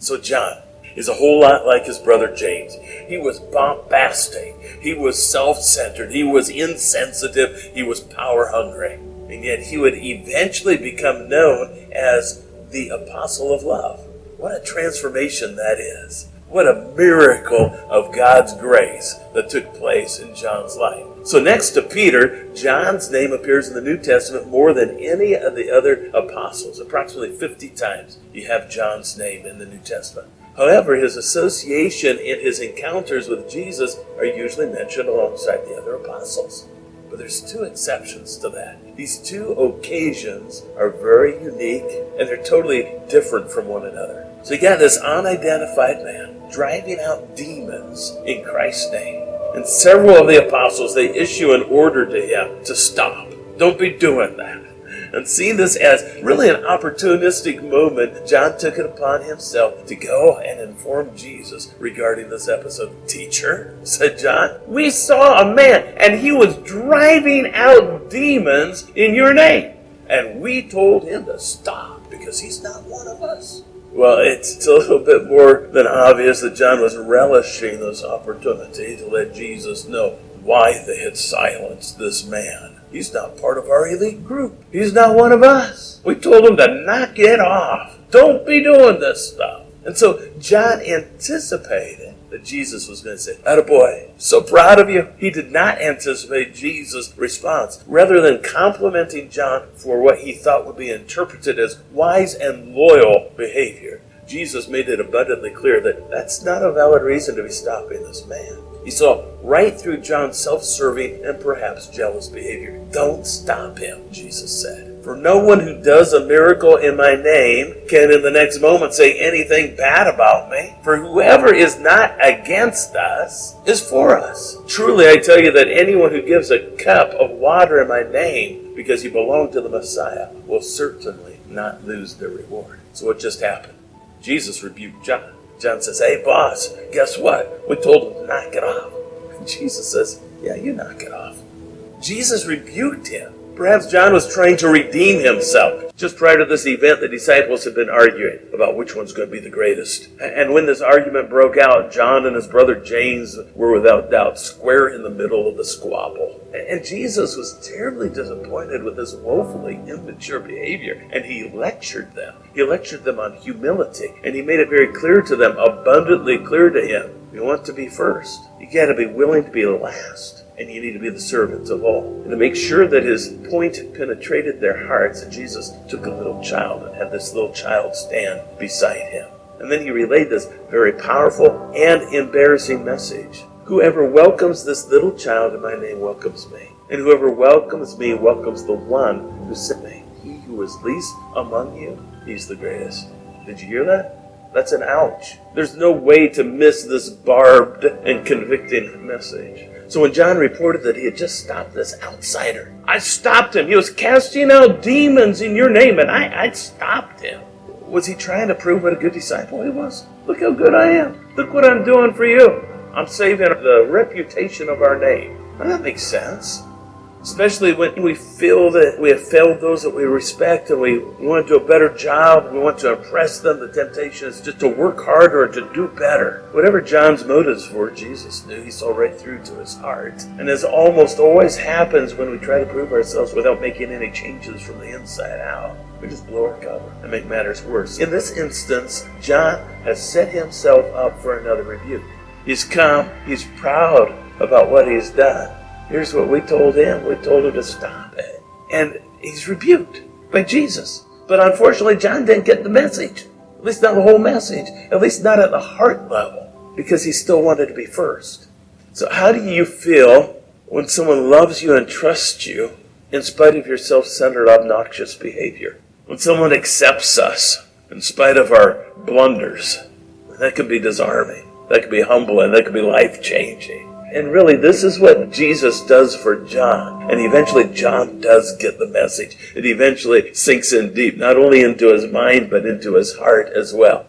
So John is a whole lot like his brother James. He was bombastic. He was self-centered. He was insensitive. He was power-hungry. And yet he would eventually become known as the Apostle of Love. What a transformation that is. What a miracle of God's grace that took place in John's life. So next to Peter, John's name appears in the New Testament more than any of the other apostles. Approximately 50 times you have John's name in the New Testament. However, his association and his encounters with Jesus are usually mentioned alongside the other apostles. But there's two exceptions to that. These two occasions are very unique, and they're totally different from one another. So you got this unidentified man driving out demons in Christ's name. And several of the apostles, they issue an order to him to stop. Don't be doing that. And seeing this as really an opportunistic moment, John took it upon himself to go and inform Jesus regarding this episode. Teacher, said John, we saw a man and he was driving out demons in your name. And we told him to stop because he's not one of us. Well, it's a little bit more than obvious that John was relishing this opportunity to let Jesus know why they had silenced this man. He's not part of our elite group. He's not one of us. We told him to knock it off. Don't be doing this stuff. And so John anticipated that Jesus was going to say, "Attaboy, so proud of you." He did not anticipate Jesus' response. Rather than complimenting John for what he thought would be interpreted as wise and loyal behavior, Jesus made it abundantly clear that that's not a valid reason to be stopping this man. He saw right through John's self-serving and perhaps jealous behavior. Don't stop him, Jesus said. For no one who does a miracle in my name can in the next moment say anything bad about me. For whoever is not against us is for us. Truly, I tell you that anyone who gives a cup of water in my name because you belong to the Messiah will certainly not lose their reward. So what just happened? Jesus rebuked John. John says, "Hey, boss, guess what? We told him to knock it off." And Jesus says, "Yeah, you knock it off." Jesus rebuked him. Perhaps John was trying to redeem himself. Just prior to this event, the disciples had been arguing about which one's going to be the greatest. And when this argument broke out, John and his brother James were without doubt square in the middle of the squabble. And Jesus was terribly disappointed with this woefully immature behavior, and he lectured them. He lectured them on humility, and he made it very clear to them, abundantly clear to him, you want to be first. You got to be willing to be last. And you need to be the servant of all. And to make sure that his point penetrated their hearts, Jesus took a little child and had this little child stand beside him. And then he relayed this very powerful and embarrassing message. Whoever welcomes this little child in my name welcomes me. And whoever welcomes me welcomes the one who sent me. He who is least among you, he's the greatest. Did you hear that? That's an ouch. There's no way to miss this barbed and convicting message. So when John reported that he had just stopped this outsider, I stopped him. He was casting out demons in your name, and I stopped him. Was he trying to prove what a good disciple he was? Look how good I am. Look what I'm doing for you. I'm saving the reputation of our name. Now, that makes sense. Especially when we feel that we have failed those that we respect and we want to do a better job, we want to impress them. The temptation is just to work harder and to do better. Whatever John's motives were, Jesus knew. He saw right through to his heart. And as almost always happens when we try to prove ourselves without making any changes from the inside out, we just blow our cover and make matters worse. In this instance, John has set himself up for another rebuke. He's come, he's proud about what he's done. Here's what we told him. We told him to stop it. And he's rebuked by Jesus. But unfortunately, John didn't get the message. At least not the whole message. At least not at the heart level. Because he still wanted to be first. So how do you feel when someone loves you and trusts you in spite of your self-centered, obnoxious behavior? When someone accepts us in spite of our blunders? That can be disarming. That can be humbling. That can be life-changing. And really, this is what Jesus does for John. And eventually, John does get the message. It eventually sinks in deep, not only into his mind, but into his heart as well.